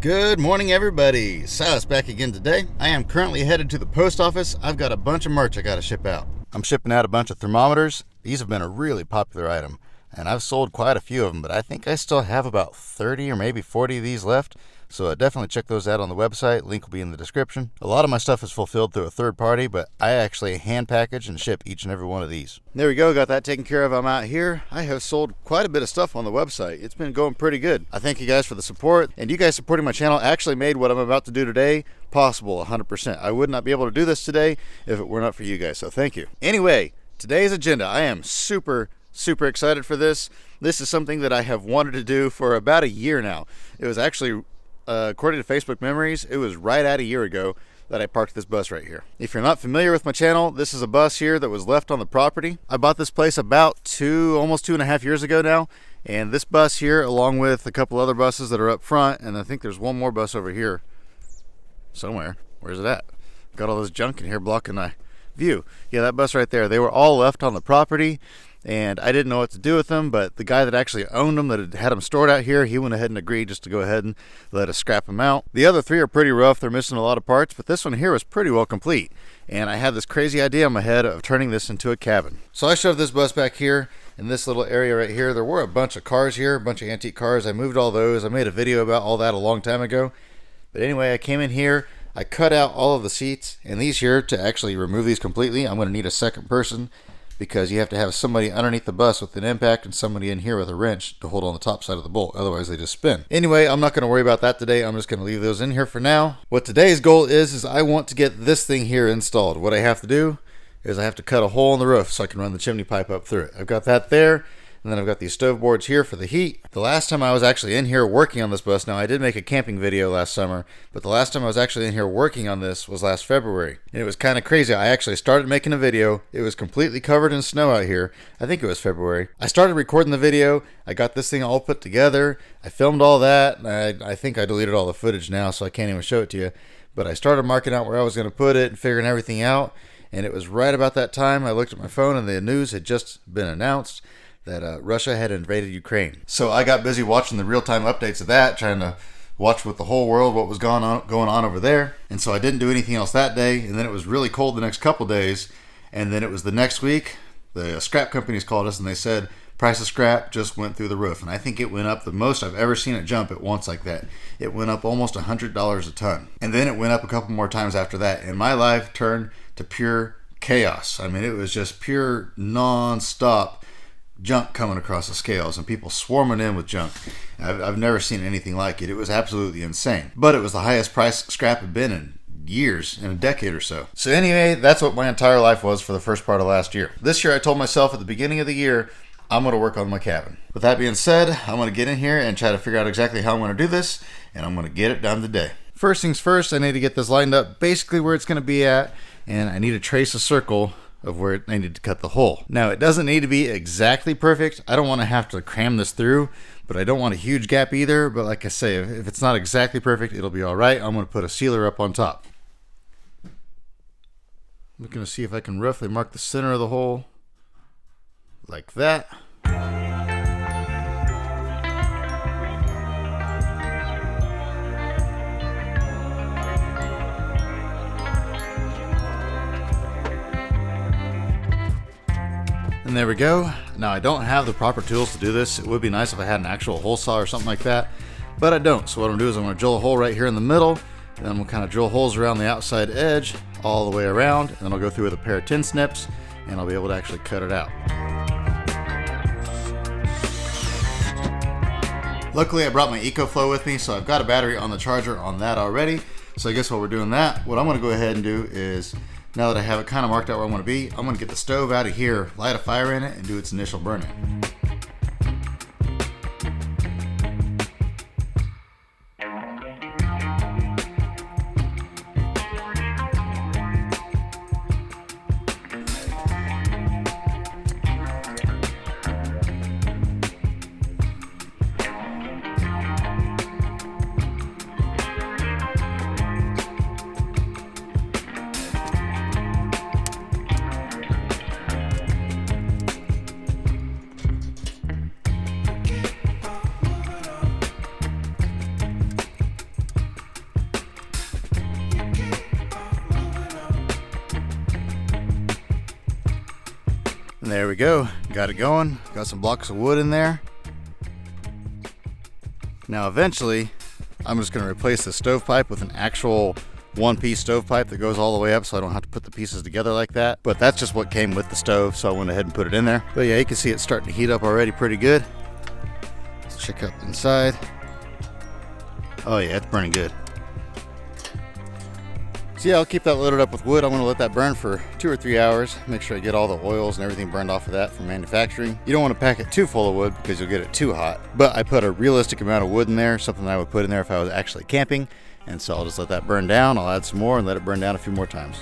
Good morning, everybody. Silas back again today. I am currently headed to the post office. I've got a bunch of merch I got to ship out. I'm shipping out a bunch of thermometers. These have been a really popular item, and I've sold quite a few of them, but I think I still have about 30 or maybe 40 of these left. So definitely check those out on the website. Link will be in the description. A lot of my stuff is fulfilled through a third party, but I actually hand package and ship each and every one of these. There we go. Got that taken care of. I'm out here. I have sold quite a bit of stuff on the website. It's been going pretty good. I thank you guys for the support, and you guys supporting my channel actually made what I'm about to do today possible 100%. I would not be able to do this today if it were not for you guys, so thank you. Anyway, today's agenda. I am super excited for this. This is something that I have wanted to do for about a year now. It was actually according to Facebook memories, it was right at a year ago that I parked this bus right here. If you're not familiar with my channel, this is a bus here that was left on the property. I bought this place about almost 2.5 years ago now, and this bus here, along with a couple other buses that are up front, and I think there's one more bus over here somewhere. Where's it at? Got all this junk in here blocking my view. Yeah, that bus right there. They were all left on the property, and I didn't know what to do with them, but the guy that actually owned them, that had them stored out here, he went ahead and agreed just to go ahead and let us scrap them out. The other three are pretty rough. They're missing a lot of parts, but this one here was pretty well complete. And I had this crazy idea in my head of turning this into a cabin. So I shoved this bus back here in this little area right here. There were a bunch of cars here, a bunch of antique cars. I moved all those. I made a video about all that a long time ago. But anyway, I came in here. I cut out all of the seats, and these here, to actually remove these completely, I'm going to need a second person, because you have to have somebody underneath the bus with an impact and somebody in here with a wrench to hold on the top side of the bolt. Otherwise, they just spin. Anyway, I'm not going to worry about that today. I'm just going to leave those in here for now. What today's goal is I want to get this thing here installed. What I have to do is I have to cut a hole in the roof so I can run the chimney pipe up through it. I've got that there. And then I've got these stove boards here for the heat. The last time I was actually in here working on this bus, now I did make a camping video last summer, but the last time I was actually in here working on this was last February. And it was kind of crazy. I actually started making a video. It was completely covered in snow out here. I think it was February. I started recording the video. I got this thing all put together. I filmed all that. I think I deleted all the footage now, so I can't even show it to you. But I started marking out where I was going to put it and figuring everything out. And it was right about that time I looked at my phone and the news had just been announced that Russia had invaded Ukraine. So I got busy watching the real-time updates of that, trying to watch with the whole world what was going on over there. And so I didn't do anything else that day, and then it was really cold the next couple days, and then it was the next week, the scrap companies called us and they said price of scrap just went through the roof. And I think it went up the most I've ever seen it jump at once like that. It went up almost $100 a ton. And then it went up a couple more times after that, and my life turned to pure chaos. I mean, it was just pure non-stop junk coming across the scales and people swarming in with junk. I've never seen anything like it. It was absolutely insane. But it was the highest price scrap had been in years, in a decade or so. So anyway, that's what my entire life was for the first part of last year. This year I told myself at the beginning of the year, I'm going to work on my cabin. With that being said, I'm going to get in here and try to figure out exactly how I'm going to do this, and I'm going to get it done today. First things first, I need to get this lined up basically where it's going to be at, and I need to trace a circle of where I need to cut the hole. Now, it doesn't need to be exactly perfect. I don't want to have to cram this through, but I don't want a huge gap either. But like I say, if it's not exactly perfect, it'll be all right. I'm going to put a sealer up on top. I'm going to see if I can roughly mark the center of the hole like that. And there we go. Now I don't have the proper tools to do this. It would be nice if I had an actual hole saw or something like that, but I don't. So what I'm going to do is I'm going to drill a hole right here in the middle, and then I'm going to kind of drill holes around the outside edge all the way around, and then I'll go through with a pair of tin snips, and I'll be able to actually cut it out. Luckily I brought my EcoFlow with me, so I've got a battery on the charger on that already. So I guess while we're doing that, what I'm going to go ahead and do is, now that I have it kind of marked out where I want to be, I'm going to get the stove out of here, light a fire in it, and do its initial burn-in. And there we go. Got it going. Got some blocks of wood in there. Now eventually, I'm just going to replace the stovepipe with an actual one-piece stovepipe that goes all the way up, so I don't have to put the pieces together like that. But that's just what came with the stove, so I went ahead and put it in there. But yeah, you can see it's starting to heat up already pretty good. Let's check out the inside. Oh yeah, it's burning good. So yeah, I'll keep that loaded up with wood. I'm going to let that burn for 2 or 3 hours. Make sure I get all the oils and everything burned off of that from manufacturing. You don't want to pack it too full of wood because you'll get it too hot. But I put a realistic amount of wood in there, something that I would put in there if I was actually camping. And so I'll just let that burn down. I'll add some more and let it burn down a few more times.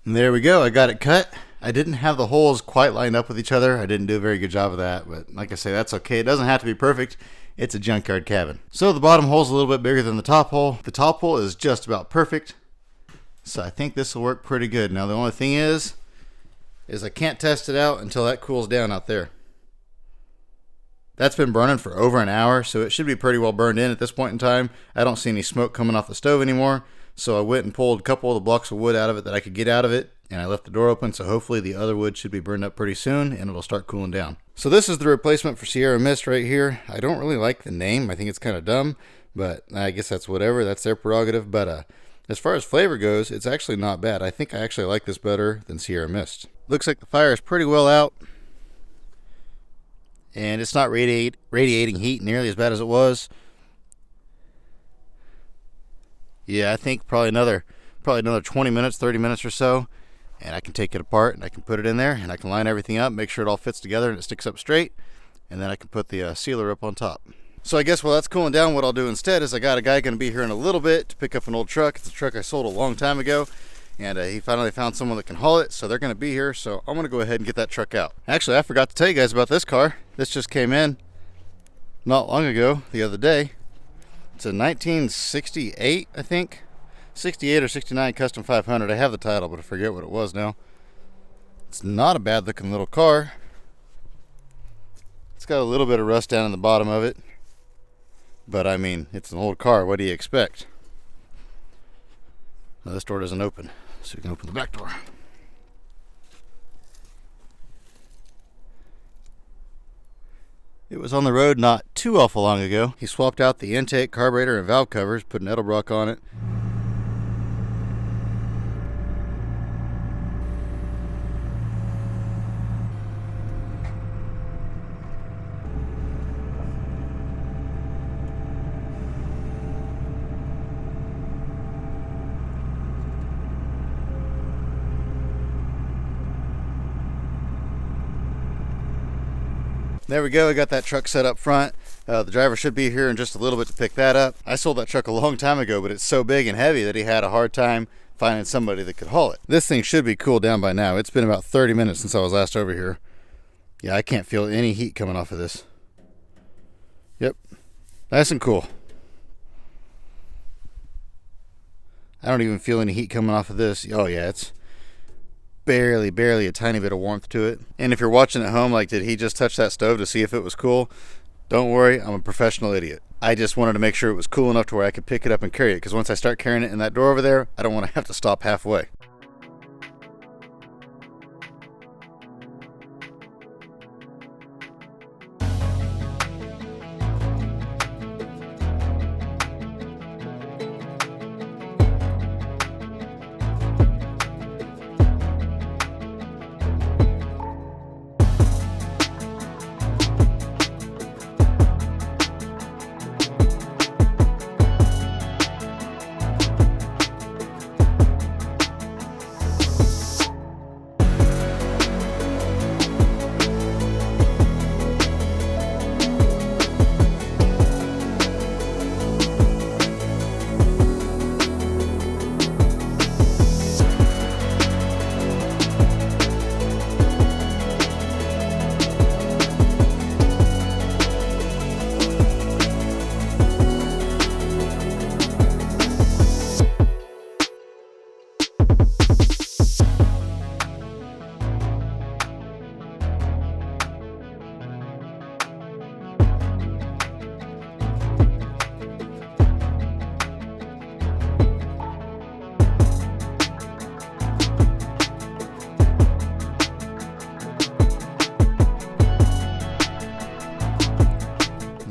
And there we go, I got it cut. I didn't have the holes quite lined up with each other. I didn't do a very good job of that, but like I say, that's okay. It doesn't have to be perfect. It's a junkyard cabin. So the bottom hole's a little bit bigger than the top hole. The top hole is just about perfect. So I think this will work pretty good. Now the only thing is I can't test it out until that cools down out there. That's been burning for over an hour, so it should be pretty well burned in at this point in time. I don't see any smoke coming off the stove anymore. So I went and pulled a couple of the blocks of wood out of it that I could get out of it, and I left the door open, so hopefully the other wood should be burned up pretty soon and it'll start cooling down. So this is the replacement for Sierra Mist right here. I don't really like the name. I think it's kind of dumb, but I guess that's whatever. That's their prerogative. But as far as flavor goes, it's actually not bad. I think I actually like this better than Sierra Mist. Looks like the fire is pretty well out, and it's not radiating heat nearly as bad as it was. Yeah, I think probably another 20 minutes, 30 minutes or so, and I can take it apart and I can put it in there and I can line everything up, make sure it all fits together and it sticks up straight, and then I can put the sealer up on top. So I guess while that's cooling down, what I'll do instead is I got a guy going to be here in a little bit to pick up an old truck. It's a truck I sold a long time ago, and he finally found someone that can haul it, so they're going to be here. So I'm going to go ahead and get that truck out. Actually, I forgot to tell you guys about this car. This just came in not long ago, the other day. It's a 1968, I think. 68 or 69 Custom 500. I have the title, but I forget what it was now. It's not a bad looking little car. It's got a little bit of rust down in the bottom of it, but I mean, it's an old car. What do you expect? Now, this door doesn't open, so we can open the back door. It was on the road not too awful long ago. He swapped out the intake, carburetor, and valve covers, put an Edelbrock on it. There we go, I got that truck set up front. The driver should be here in just a little bit to pick that up. I sold that truck a long time ago, but it's so big and heavy that he had a hard time finding somebody that could haul it. This thing should be cooled down by now. It's been about 30 minutes since I was last over here. Yeah, I can't feel any heat coming off of this. Yep, nice and cool. I don't even feel any heat coming off of this. Oh yeah, it's barely a tiny bit of warmth to it. And if you're watching at home, like, did he just touch that stove to see if it was cool? Don't worry, I'm a professional idiot. I just wanted to make sure it was cool enough to where I could pick it up and carry it, because once I start carrying it in that door over there, I don't want to have to stop halfway.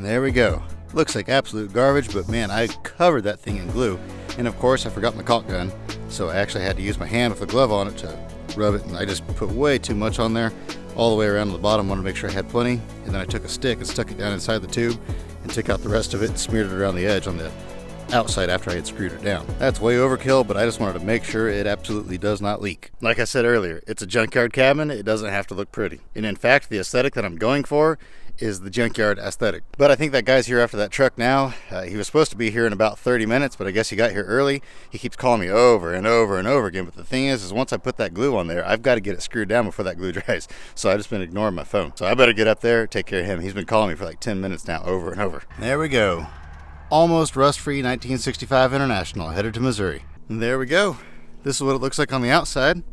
There we go. Looks like absolute garbage, but man, I covered that thing in glue. And of course, I forgot my caulk gun, so I actually had to use my hand with a glove on it to rub it, and I just put way too much on there, all the way around to the bottom. Wanted to make sure I had plenty, and then I took a stick and stuck it down inside the tube and took out the rest of it and smeared it around the edge on the outside after I had screwed it down. That's way overkill, but I just wanted to make sure it absolutely does not leak. Like I said earlier, it's a junkyard cabin. It doesn't have to look pretty. And in fact, the aesthetic that I'm going for is the junkyard aesthetic. But I think that guy's here after that truck now. He was supposed to be here in about 30 minutes, but I guess he got here early. He keeps calling me over and over and over again. But the thing is once I put that glue on there, I've got to get it screwed down before that glue dries. So I've just been ignoring my phone. So I better get up there, take care of him. He's been calling me for like 10 minutes now, over and over. There we go. Almost rust-free 1965 International, headed to Missouri. And there we go. This is what it looks like on the outside.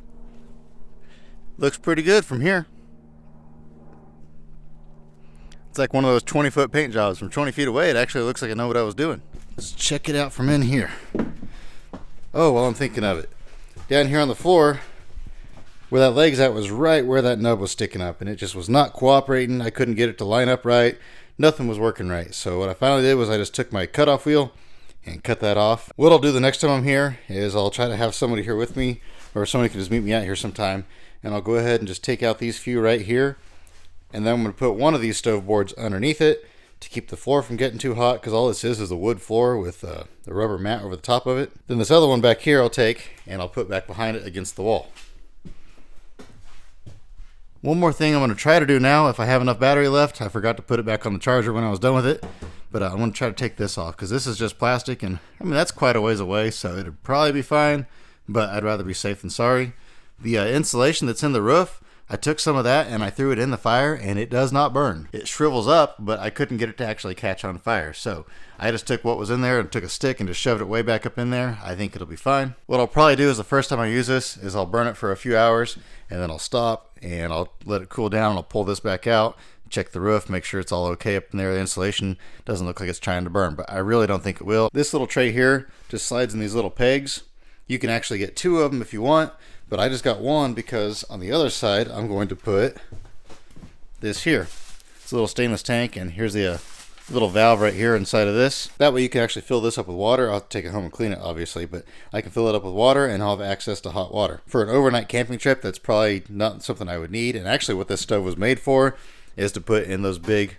Looks pretty good from here. It's like one of those 20-foot paint jobs. From 20 feet away, it actually looks like I know what I was doing. Let's check it out from in here. Oh, well, I'm thinking of it. Down here on the floor, where that leg's at was right where that nub was sticking up, and it just was not cooperating. I couldn't get it to line up right. Nothing was working right. So what I finally did was I just took my cutoff wheel and cut that off. What I'll do the next time I'm here is I'll try to have somebody here with me, or somebody can just meet me out here sometime, and I'll go ahead and just take out these few right here. And then I'm going to put one of these stove boards underneath it to keep the floor from getting too hot, because all this is a wood floor with the rubber mat over the top of it. Then this other one back here I'll take and I'll put back behind it against the wall. One more thing I'm going to try to do now, if I have enough battery left. I forgot to put it back on the charger when I was done with it, but I'm going to try to take this off, because this is just plastic, and I mean that's quite a ways away, so it'd probably be fine, but I'd rather be safe than sorry. The insulation that's in the roof, I took some of that and I threw it in the fire, and it does not burn. It shrivels up, but I couldn't get it to actually catch on fire. So I just took what was in there and took a stick and just shoved it way back up in there. I think it'll be fine. What I'll probably do is the first time I use this is I'll burn it for a few hours, and then I'll stop and I'll let it cool down. I'll pull this back out, check the roof, make sure it's all okay up in there. The insulation doesn't look like it's trying to burn, but I really don't think it will. This little tray here just slides in these little pegs. You can actually get two of them if you want, but I just got one because on the other side I'm going to put this here. It's a little stainless tank, and here's the little valve right here inside of this. That way you can actually fill this up with water. I'll take it home and clean it obviously, but I can fill it up with water and I'll have access to hot water. For an overnight camping trip, that's probably not something I would need. And actually what this stove was made for is to put in those big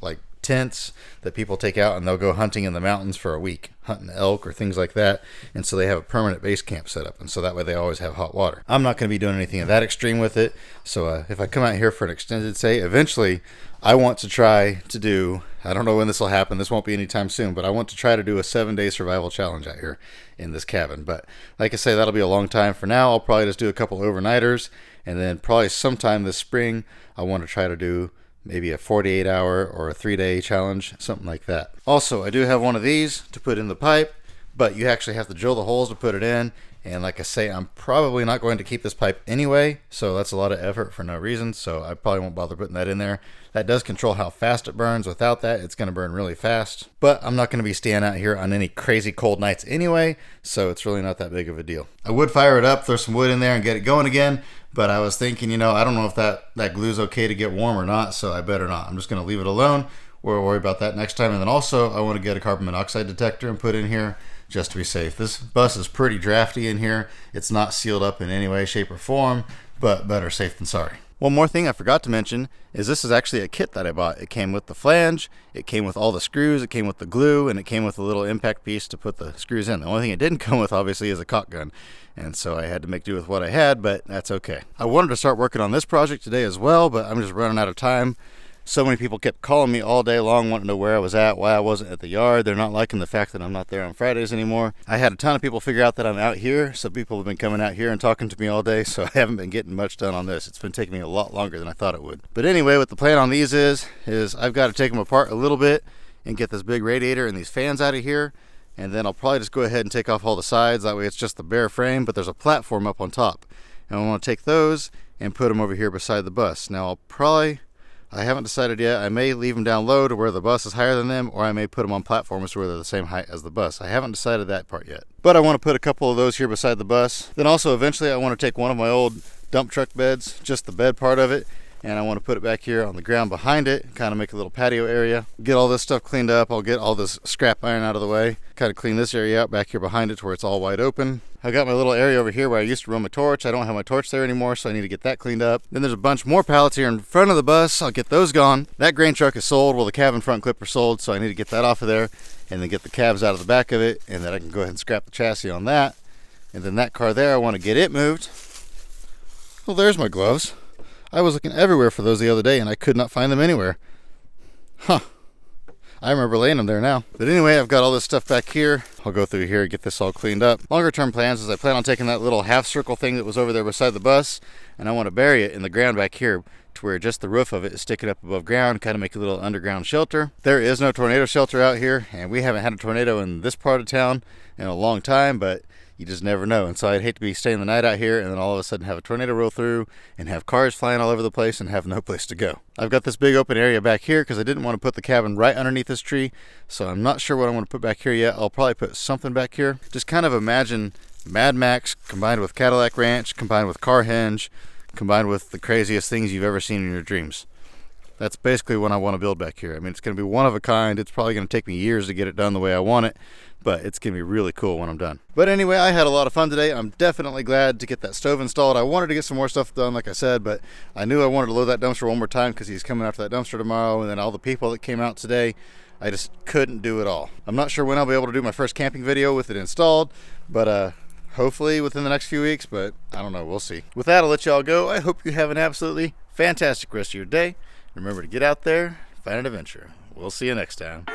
like tents that people take out and they'll go hunting in the mountains for a week, hunting elk or things like that, and so they have a permanent base camp set up, and so that way they always have hot water. I'm not going to be doing anything of that extreme with it, so if I come out here for an extended stay, eventually I want to try to do, I don't know when this will happen, this won't be anytime soon, but I want to try to do a 7-day survival challenge out here in this cabin. But like I say, that'll be a long time. For now, I'll probably just do a couple overnighters, and then probably sometime this spring I want to try to do maybe a 48-hour or a 3-day challenge, something like that. Also, I do have one of these to put in the pipe, but you actually have to drill the holes to put it in. And like I say, I'm probably not going to keep this pipe anyway, so that's a lot of effort for no reason, so I probably won't bother putting that in there. That does control how fast it burns. Without that, it's going to burn really fast. But I'm not going to be staying out here on any crazy cold nights anyway, so it's really not that big of a deal. I would fire it up, throw some wood in there, and get it going again, but I was thinking, I don't know if that glue's okay to get warm or not, so I better not. I'm just going to leave it alone. We'll worry about that next time. And then also, I want to get a carbon monoxide detector and put in here just to be safe. This bus is pretty drafty in here. It's not sealed up in any way, shape, or form, but better safe than sorry. One more thing I forgot to mention is this is actually a kit that I bought. It came with the flange, it came with all the screws, it came with the glue, and it came with a little impact piece to put the screws in. The only thing it didn't come with, obviously, is a caulk gun. And so I had to make do with what I had, but that's okay. I wanted to start working on this project today as well, but I'm just running out of time. So many people kept calling me all day long, wanting to know where I was at, why I wasn't at the yard. They're not liking the fact that I'm not there on Fridays anymore. I had a ton of people figure out that I'm out here. So people have been coming out here and talking to me all day, so I haven't been getting much done on this. It's been taking me a lot longer than I thought it would. But anyway, what the plan on these is I've got to take them apart a little bit and get this big radiator and these fans out of here. And then I'll probably just go ahead and take off all the sides. That way it's just the bare frame, but there's a platform up on top. And I want to take those and put them over here beside the bus. Now I haven't decided yet. I may leave them down low to where the bus is higher than them, or I may put them on platforms where they're the same height as the bus. I haven't decided that part yet. But I want to put a couple of those here beside the bus. Then also eventually I want to take one of my old dump truck beds, just the bed part of it, and I want to put it back here on the ground behind it, kind of make a little patio area. Get all this stuff cleaned up. I'll get all this scrap iron out of the way, kind of clean this area out back here behind it to where it's all wide open. I got my little area over here where I used to run my torch. I don't have my torch there anymore, so I need to get that cleaned up. Then there's a bunch more pallets here in front of the bus. I'll get those gone. That grain truck is sold. Well, the cab and front clip are sold, so I need to get that off of there and then get the cabs out of the back of it, and then I can go ahead and scrap the chassis on that. And then that car there, I want to get it moved. Well, there's my gloves. I was looking everywhere for those the other day and I could not find them anywhere. Huh. I remember laying them there now. But anyway, I've got all this stuff back here. I'll go through here and get this all cleaned up. Longer term plans is I plan on taking that little half circle thing that was over there beside the bus, and I want to bury it in the ground back here to where just the roof of it is sticking up above ground, kind of make a little underground shelter. There is no tornado shelter out here, and we haven't had a tornado in this part of town in a long time, but you just never know. And so I'd hate to be staying the night out here and then all of a sudden have a tornado roll through and have cars flying all over the place and have no place to go. I've got this big open area back here because I didn't want to put the cabin right underneath this tree, so I'm not sure what I want to put back here yet. I'll probably put something back here. Just kind of imagine Mad Max combined with Cadillac Ranch, combined with Carhenge, combined with the craziest things you've ever seen in your dreams. That's basically what I want to build back here. I mean, it's going to be one of a kind. It's probably going to take me years to get it done the way I want it, but it's going to be really cool when I'm done. But anyway, I had a lot of fun today. I'm definitely glad to get that stove installed. I wanted to get some more stuff done, like I said, but I knew I wanted to load that dumpster one more time because he's coming after that dumpster tomorrow, and then all the people that came out today, I just couldn't do it all. I'm not sure when I'll be able to do my first camping video with it installed, but hopefully within the next few weeks, but I don't know, we'll see. With that, I'll let y'all go. I hope you have an absolutely fantastic rest of your day. Remember to get out there, find an adventure. We'll see you next time.